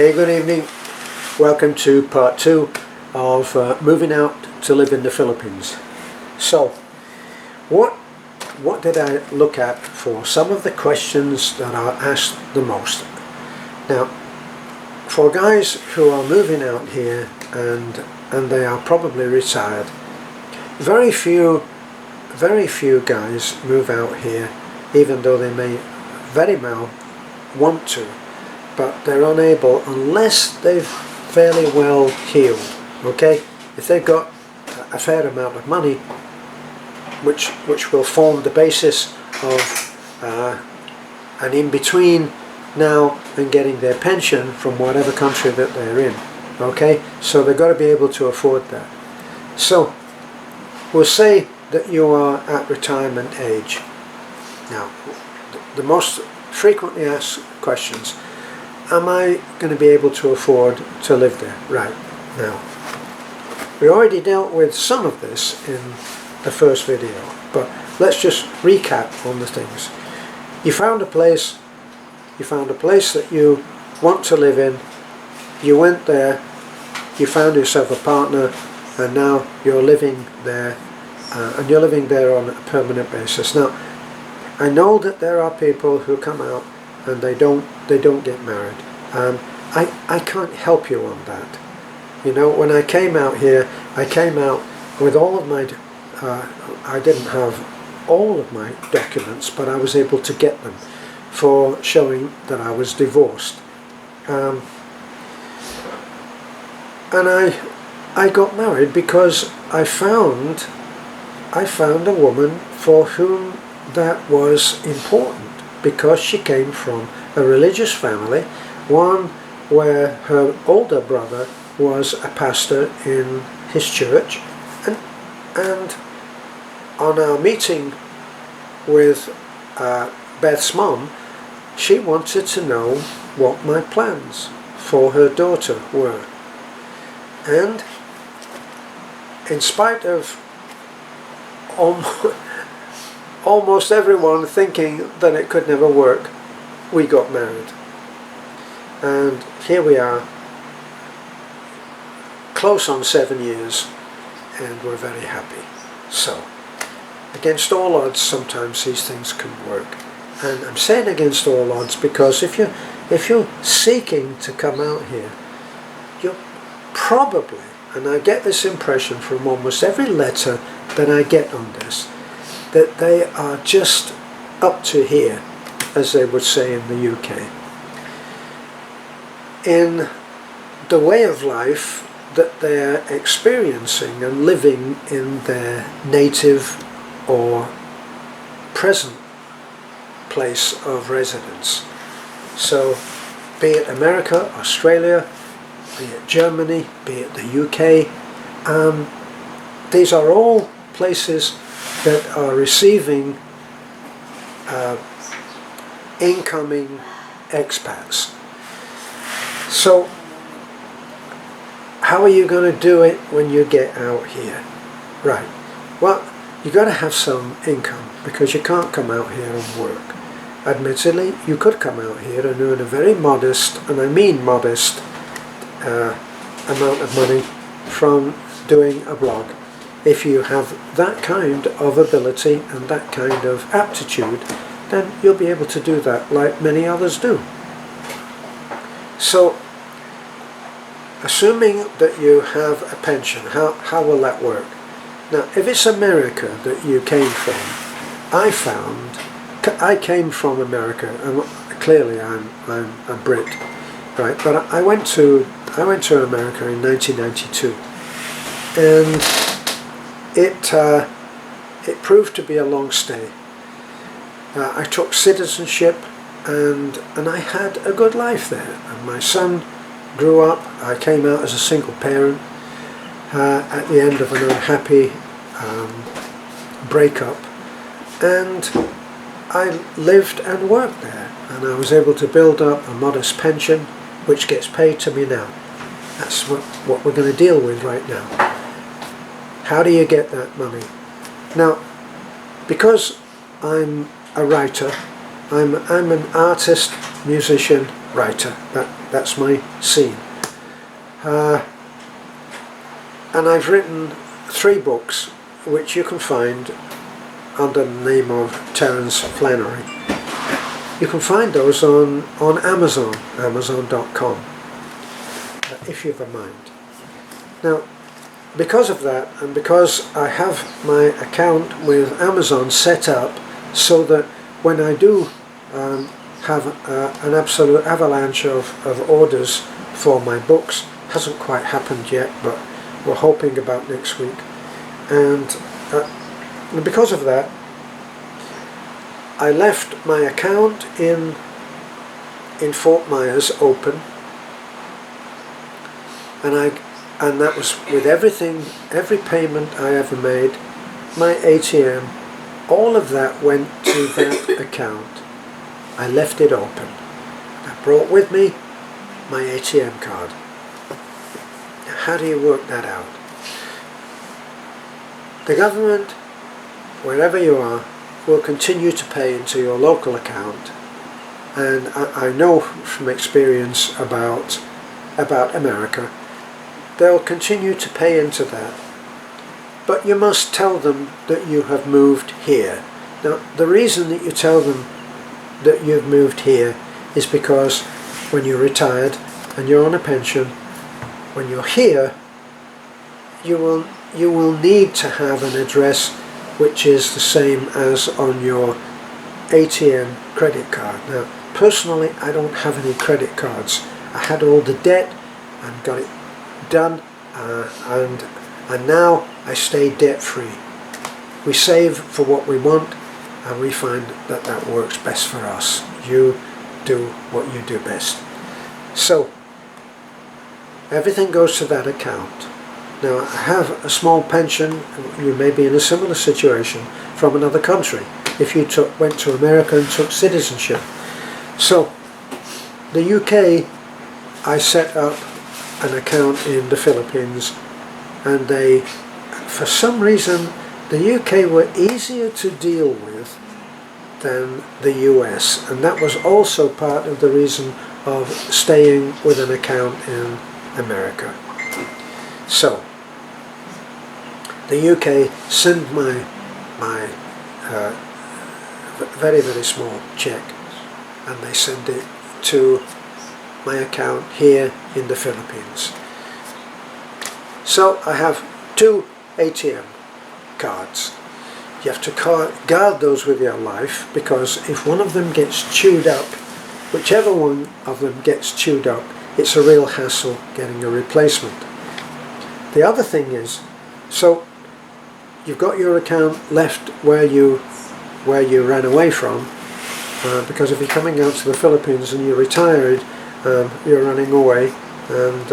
Hey, good evening. Welcome to part 2 of moving out to live in the Philippines. So, what did I look at for some of the questions that are asked the most? Now, for guys who are moving out here and they are probably retired, very few guys move out here, even though they may very well want to, but they're unable unless they've fairly well healed. Okay, if they've got a fair amount of money, which will form the basis of an in-between now and getting their pension from whatever country that they're in. Okay, so they've got to be able to afford that. So we'll say that you are at retirement age. Now, the most frequently asked questions: am I going to be able to afford to live there? Right. Now, we already dealt with some of this in the first video, but let's just recap on the things. You found a place that you want to live in, you went there, you found yourself a partner, and now you're living there, and you're living there on a permanent basis. Now, I know that there are people who come out and they don't get married. I can't help you on that. You know, when I came out here, I came out with all of my, I didn't have all of my documents, but I was able to get them for showing that I was divorced. And I got married because I found a woman for whom that was important, because she came from a religious family, one where her older brother was a pastor in his church, and on our meeting with Beth's mom, she wanted to know what my plans for her daughter were. And in spite of almost everyone thinking that it could never work, we got married. And here we are, close on 7 years, and we're very happy. So, against all odds, sometimes these things can work. And I'm saying against all odds because if you're seeking to come out here, you're probably, and I get this impression from almost every letter that I get on this, that they are just up to here, as they would say in the UK, in the way of life that they're experiencing and living in their native or present place of residence. So, be it America, Australia, be it Germany, be it the UK, these are all places that are receiving incoming expats. So, how are you going to do it when you get out here? Right. Well, you got to have some income, because you can't come out here and work. Admittedly, you could come out here and earn a very modest, and I mean modest, amount of money from doing a blog. If you have that kind of ability and that kind of aptitude, then you'll be able to do that like many others do. So, assuming that you have a pension, how will that work? Now, if it's America that you came from, I came from America, and clearly I'm a Brit, right? But I went to America in 1992, and it proved to be a long stay. I took citizenship, and I had a good life there. And my son grew up. I came out as a single parent at the end of an unhappy breakup, and I lived and worked there, and I was able to build up a modest pension, which gets paid to me now. That's what we're going to deal with right now. How do you get that money? Now, because I'm a writer, I'm an artist, musician, writer. That's my scene. And I've written 3 books which you can find under the name of Terence Flannery. You can find those on Amazon, amazon.com, if you've a mind. Now, because of that, and because I have my account with Amazon set up so that when I do have an absolute avalanche of orders for my books, hasn't quite happened yet, but we're hoping about next week. And because of that, I left my account in Fort Myers open, and that was with everything, every payment I ever made, my ATM, all of that went to that account. I left it open. I brought with me my ATM card. Now, how do you work that out? The government, wherever you are, will continue to pay into your local account, and I know from experience about America, they'll continue to pay into that, but you must tell them that you have moved here. Now, the reason that you tell them that you've moved here is because when you're retired and you're on a pension, when you're here, you will need to have an address which is the same as on your ATM credit card. Now, personally, I don't have any credit cards. I had all the debt and got it done, and now I stay debt free. We save for what we want, and we find that that works best for us. You do what you do best. So everything goes to that account. Now, I have a small pension. You may be in a similar situation from another country if you went to America and took citizenship. So the UK, I set up an account in the Philippines, and for some reason, the UK were easier to deal with than the US, and that was also part of the reason of staying with an account in America. So the UK send my very, very small check, and they send it to my account here in the Philippines. So I have 2 ATM cards. You have to guard those with your life, because if one of them gets chewed up, whichever one of them gets chewed up, it's a real hassle getting a replacement. The other thing is, so you've got your account left where you ran away from, because if you're coming out to the Philippines and you're retired, you're running away, and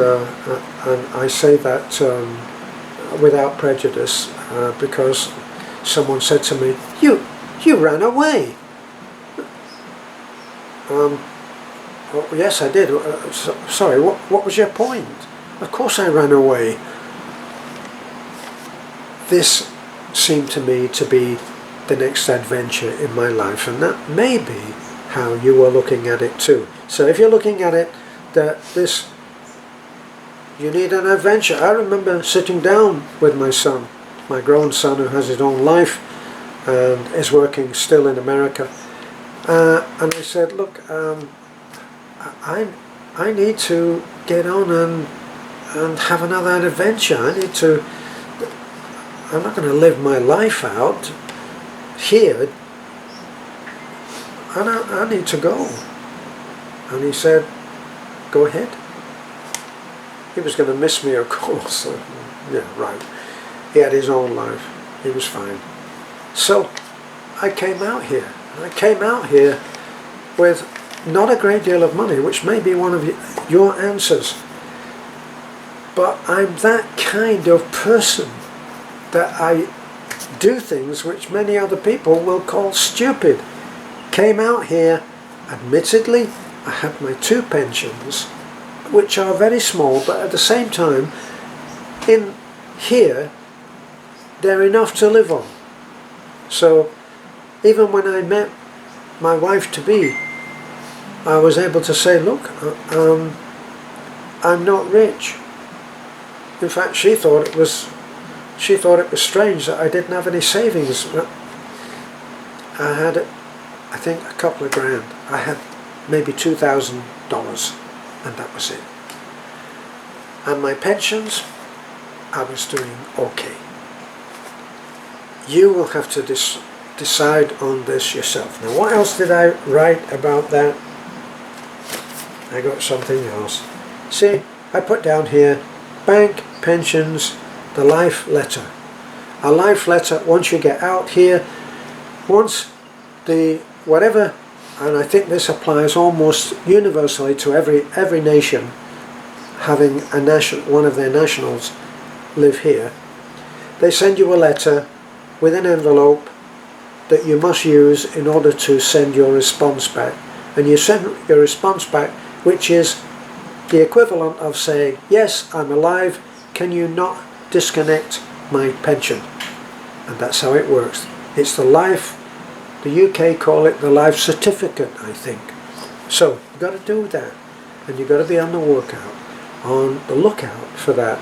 I say that without prejudice, because someone said to me, you ran away. Well, yes, I did. Sorry, what was your point? Of course I ran away. This seemed to me to be the next adventure in my life, and that may be how you are looking at it too. So if you're looking at it that you need an adventure. I remember sitting down with my son, my grown son, who has his own life and is working still in America, and I said, look, I need to get on and have another adventure. I'm not going to live my life out here, and I need to go. And he said, go ahead. He was going to miss me, of course. Yeah, right. He had his own life. He was fine. So I came out here. I came out here with not a great deal of money, which may be one of your answers. But I'm that kind of person that I do things which many other people will call stupid. Came out here, admittedly, I had my 2 pensions, which are very small, but at the same time, in here, they're enough to live on. So even when I met my wife-to-be, I was able to say, look, I'm not rich. In fact, she thought it was strange that I didn't have any savings. I had, I think, a couple of grand. I had maybe $2,000, and that was it. And my pensions, I was doing okay. You will have to decide on this yourself. Now, what else did I write about that? I got something else. See, I put down here, bank, pensions, the life letter. A life letter, once you get out here, once the whatever, and I think this applies almost universally to every nation having one of their nationals live here, they send you a letter with an envelope that you must use in order to send your response back. And you send your response back, which is the equivalent of saying, yes, I'm alive, can you not disconnect my pension? And that's how it works. It's the life, the UK call it the life certificate, I think. So you've got to do that, and you've got to be on the lookout for that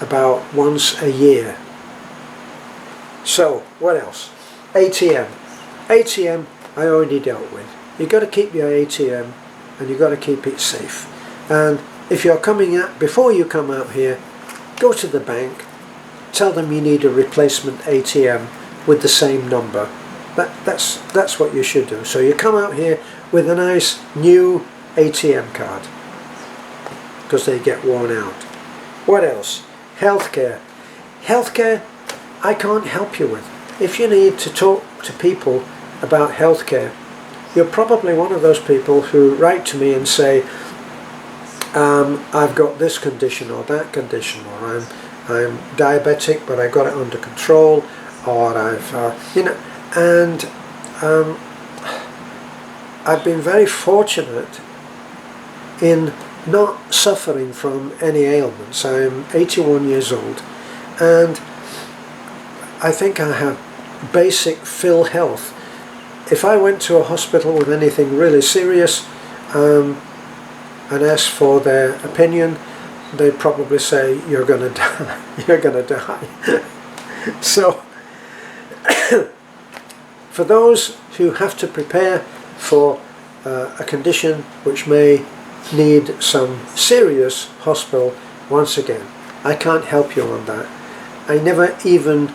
about once a year. So what else? ATM. ATM I already dealt with. You've got to keep your ATM, and you've got to keep it safe. And if you're before you come out here, go to the bank, tell them you need a replacement ATM with the same number. That's what you should do. So you come out here with a nice new ATM card, because they get worn out. What else? Healthcare. Healthcare, I can't help you with. If you need to talk to people about healthcare, you're probably one of those people who write to me and say, I've got this condition or that condition, or I'm diabetic but I got it under control, or I've and I've been very fortunate in not suffering from any ailments. I'm 81 years old, and I think I have basic full health. If I went to a hospital with anything really serious and asked for their opinion, they'd probably say, you're going to die. You're going to die. So for those who have to prepare for a condition which may need some serious hospital, once again, I can't help you on that. I never even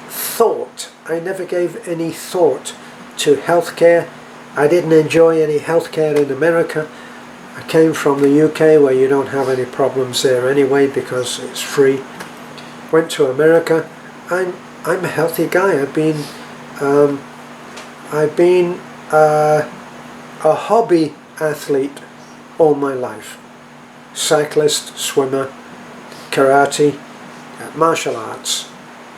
thought, I never gave any thought to healthcare. I didn't enjoy any healthcare in America. I came from the UK, where you don't have any problems there anyway because it's free. Went to America. I'm a healthy guy. I've been a hobby athlete all my life. Cyclist, swimmer, karate, martial arts.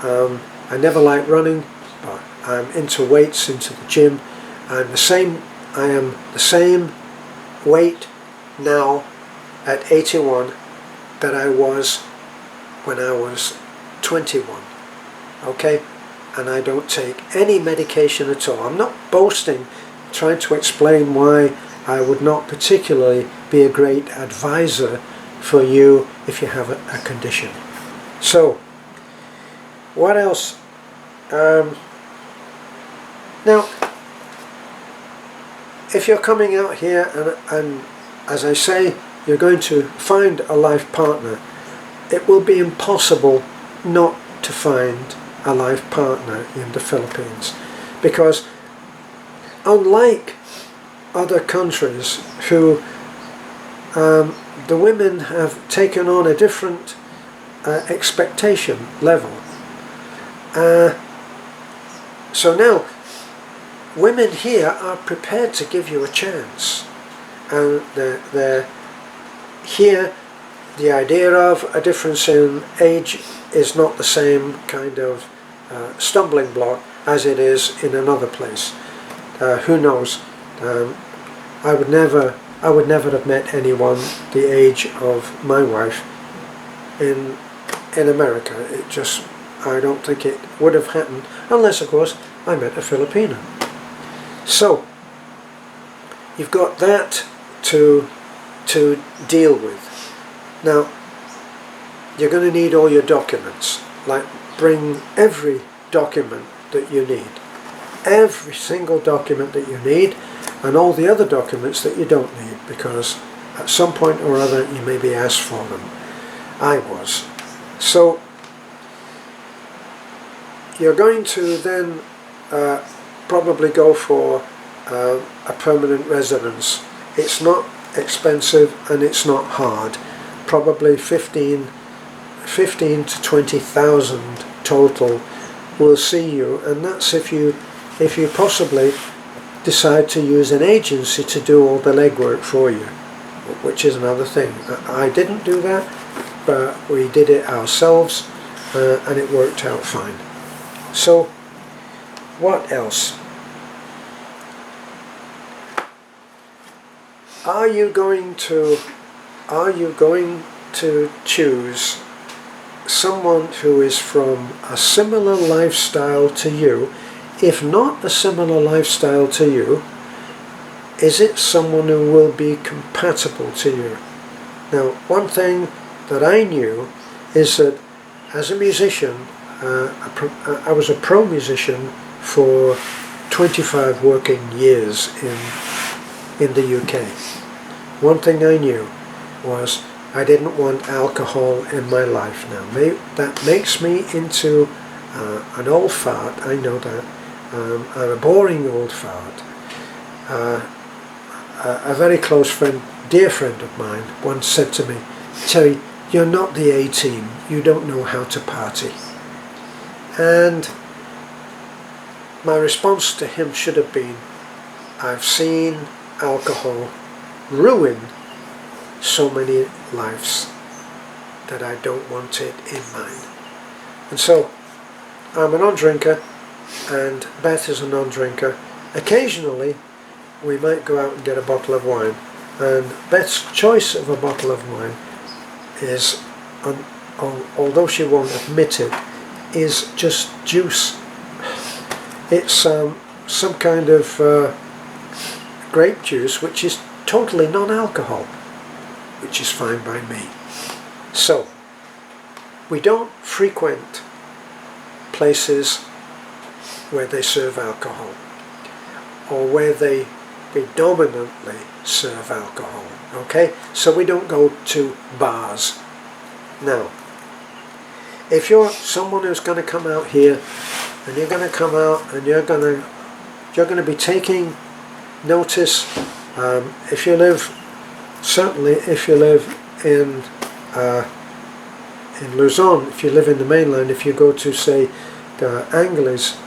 I never liked running, but I'm into weights, into the gym. I am the same weight now at 81 that I was when I was 21. Okay? And I don't take any medication at all. I'm not boasting, trying to explain why I would not particularly be a great advisor for you if you have a condition. So, what else? Now, if you're coming out here and as I say, you're going to find a life partner, it will be impossible not to find a life partner in the Philippines, because unlike other countries who the women have taken on a different expectation level. So now women here are prepared to give you a chance, and they're here. The idea of a difference in age is not the same kind of stumbling block as it is in another place. Who knows? I would never have met anyone the age of my wife in America. I don't think it would have happened unless, of course, I met a Filipino. So you've got that to deal with. Now, you're going to need all your documents. Like, bring every document that you need. Every single document that you need, and all the other documents that you don't need, because at some point or other you may be asked for them. I was. So you're going to then probably go for a permanent residence. It's not expensive and it's not hard. Probably 15 to 20,000 total will see you, and that's if you possibly decide to use an agency to do all the legwork for you, which is another thing. I didn't do that, but we did it ourselves, and it worked out fine. So what else? Are you going to choose someone who is from a similar lifestyle to you? If not a similar lifestyle to you, is it someone who will be compatible to you? Now, one thing that I knew is that as a musician, I was a pro musician for 25 working years in the UK. One thing I knew was I didn't want alcohol in my life. Now, that makes me into an old fart, I know that. I'm a boring old fart. A very close friend, dear friend of mine, once said to me, "Terry, you're not the A-team, you don't know how to party." And my response to him should have been, I've seen alcohol ruin so many lives that I don't want it in mine. And so I'm a non-drinker, and Beth is a non-drinker. Occasionally we might go out and get a bottle of wine, and Beth's choice of a bottle of wine is, although she won't admit it, is just juice. It's some kind of grape juice which is totally non-alcohol, which is fine by me. So we don't frequent places where they serve alcohol, or where they predominantly serve alcohol. Okay, so we don't go to bars. Now, if you're someone who's going to come out here, and you're going to come out and you're going to be taking notice, if you live in Luzon, if you live in the mainland, if you go to, say, Angeles,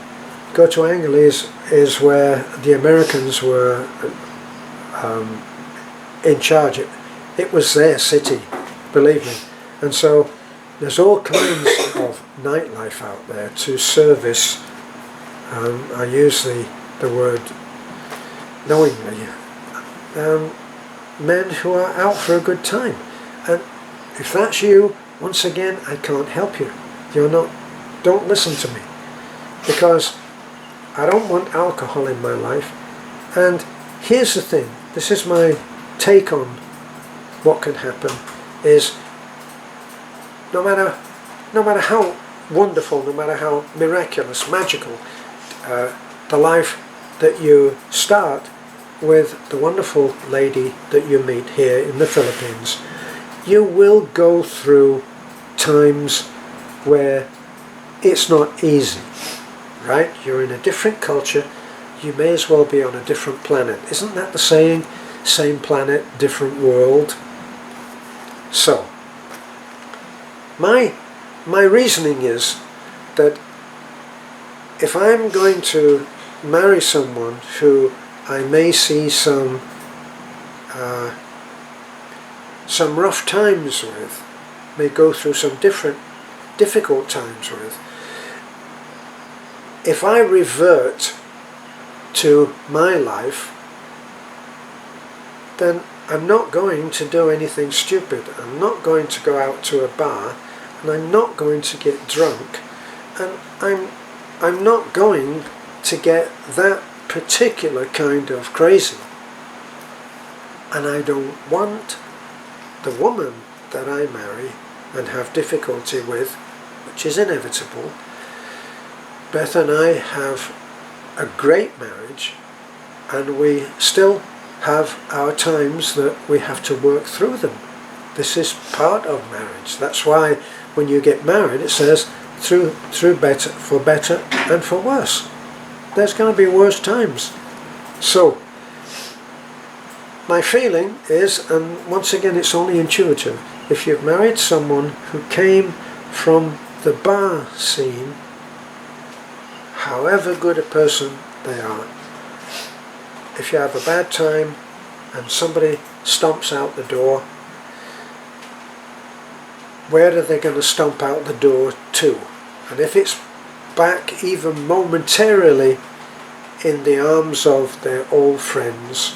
is where the Americans were in charge. It was their city, believe me. And so there's all kinds of nightlife out there to service, I use the word knowingly, men who are out for a good time. And if that's you, once again, I can't help you. Don't listen to me, because I don't want alcohol in my life. And here's the thing, this is my take on what can happen, is no matter how wonderful, no matter how miraculous, magical, the life that you start with the wonderful lady that you meet here in the Philippines, you will go through times where it's not easy, right? You're in a different culture, you may as well be on a different planet. Isn't that the saying? Same planet, different world. So, my reasoning is that if I'm going to marry someone who I may see some rough times with, may go through some difficult times with, if I revert to my life, then I'm not going to do anything stupid. I'm not going to go out to a bar, and I'm not going to get drunk, and I'm not going to get that particular kind of crazy. And I don't want the woman that I marry and have difficulty with, which is inevitable. Beth and I have a great marriage, and we still have our times that we have to work through them. This is part of marriage. That's why when you get married it says through better, for better and for worse. There's going to be worse times. So my feeling is, and once again it's only intuitive, if you've married someone who came from the bar scene, however good a person they are, if you have a bad time and somebody stomps out the door, where are they going to stomp out the door to? And if it's back even momentarily in the arms of their old friends,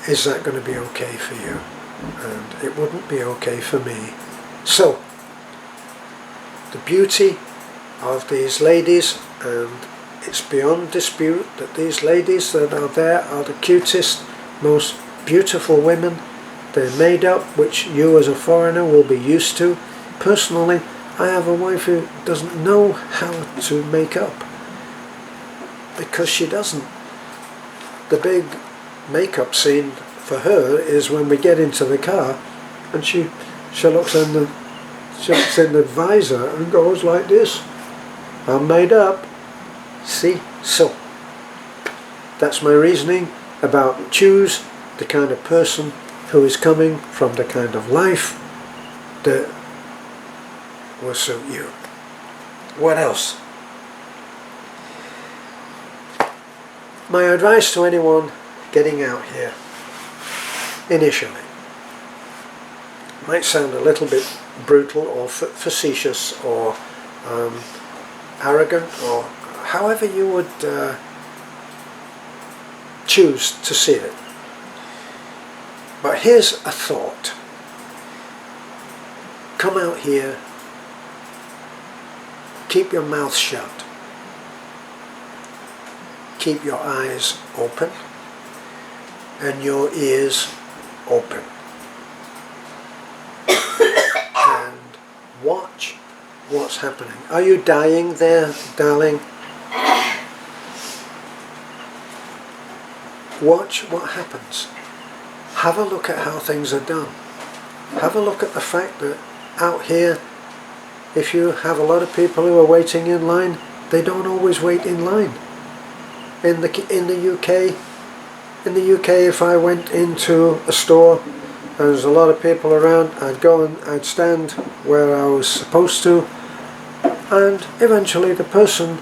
is that going to be okay for you? And it wouldn't be okay for me. So, the beauty of these ladies, and it's beyond dispute that these ladies that are there are the cutest, most beautiful women. They're made up, which you as a foreigner will be used to. Personally, I have a wife who doesn't know how to make up, because she doesn't. The big makeup scene for her is when we get into the car and she looks in the visor and goes like this. I'm made up. See? So that's my reasoning about choose the kind of person who is coming from the kind of life that will suit you. What else? My advice to anyone getting out here initially might sound a little bit brutal or facetious or arrogant, or however you would choose to see it. But here's a thought. Come out here, keep your mouth shut, keep your eyes open and your ears open, and watch what's happening. Are you dying there, darling? Watch what happens. Have a look at how things are done. Have a look at the fact that out here, if you have a lot of people who are waiting in line, they don't always wait in line. In the UK, if I went into a store and there's a lot of people around, I'd go and I'd stand where I was supposed to, and eventually the person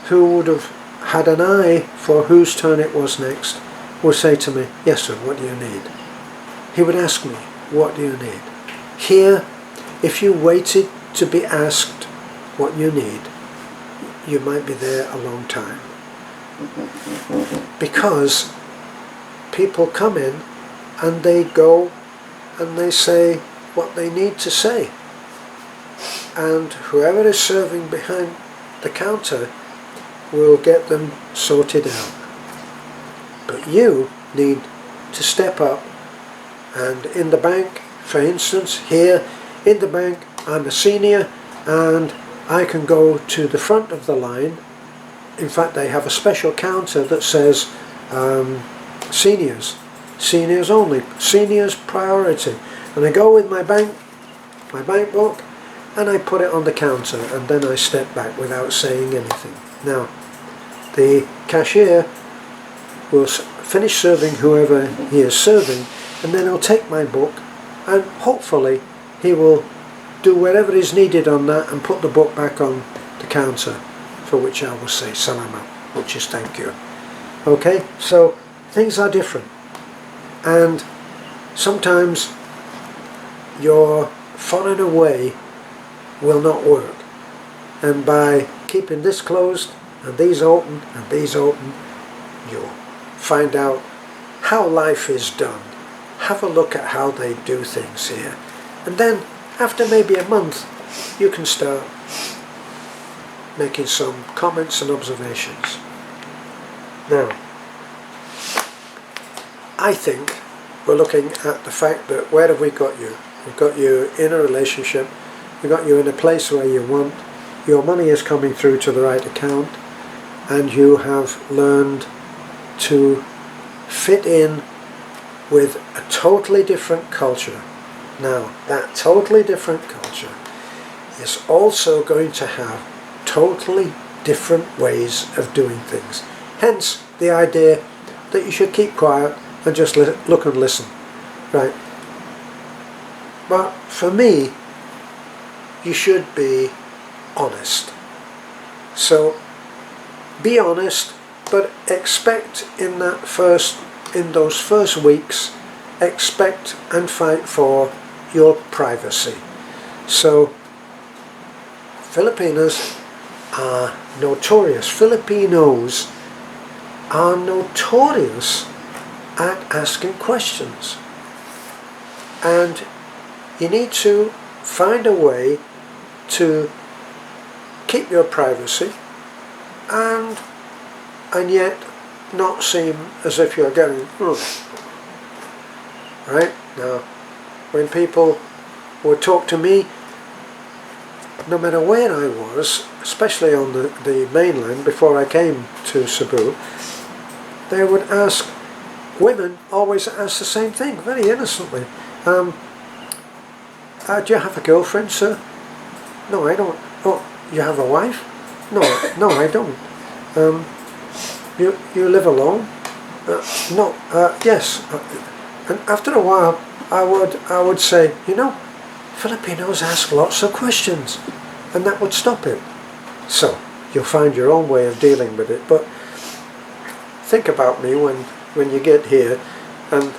who would have had an eye for whose turn it was next would say to me, "Yes sir, what do you need?" He would ask me, "What do you need?" Here, if you waited to be asked what you need, you might be there a long time. Because people come in and they go and they say what they need to say. And whoever is serving behind the counter will get them sorted out. But you need to step up, and in the bank, for instance, here in the bank, I'm a senior and I can go to the front of the line. In fact, they have a special counter that says seniors only, seniors priority. And I go with my bank book, and I put it on the counter, and then I step back without saying anything. Now, the cashier will finish serving whoever he is serving, and then he'll take my book, and hopefully he will do whatever is needed on that and put the book back on the counter, for which I will say salama, which is thank you. Okay, so things are different, and sometimes your foreigner way will not work, and by keeping this closed and these open and these open, you'll find out how life is done. Have a look at how they do things here, and then after maybe a month you can start making some comments and observations. Now, I think we're looking at the fact that where have we got you? We've got you in a relationship, we've got you in a place where you want, your money is coming through to the right account, and you have learned to fit in with a totally different culture. Now, that totally different culture is also going to have totally different ways of doing things. Hence the idea that you should keep quiet and just look and listen, right? But for me, you should be honest. So be honest, but expect in those first weeks, expect and fight for your privacy. So Filipinos are notorious. Filipinos are notorious at asking questions, and you need to find a way to keep your privacy and yet not seem as if you're getting right. Now, when people would talk to me, no matter where I was, especially on the mainland before I came to Cebu, they would ask, women always ask the same thing, very innocently. Do you have a girlfriend, sir? No, I don't. Oh, you have a wife? No, no, I don't. You live alone? No, yes. And after a while, I would say, you know, Filipinos ask lots of questions, and that would stop it. So you'll find your own way of dealing with it. But think about me when you get here and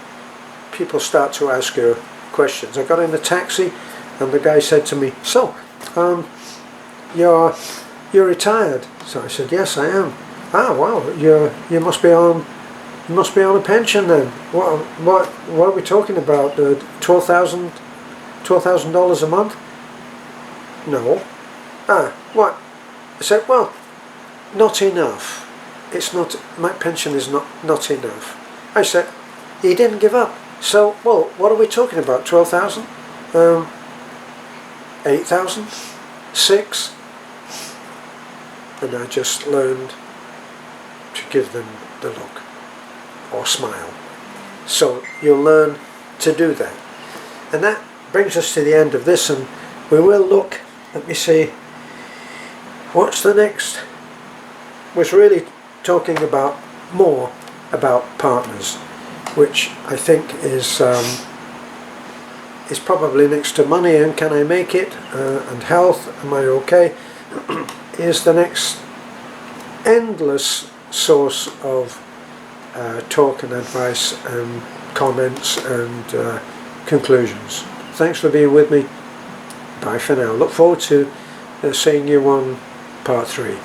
people start to ask you questions. I got in a taxi and the guy said to me, so you're retired? So I said, yes, I am. Ah, wow, you must be on a pension then. What are we talking about? $12,000 a month? No. Ah, what? I said, well, not enough. It's not, my pension is not enough. I said, he didn't give up. So, well, what are we talking about? 12,000? 8,000? 6? And I just learned to give them the look or smile. So you'll learn to do that. And that brings us to the end of this, and we will look, let me see, what's the next? Was really talking about more about partners, which I think is probably next to money and can I make it, and health, am I okay, is the next endless source of talk and advice and comments and conclusions. Thanks for being with me. Bye for now. Look forward to seeing you on part 3.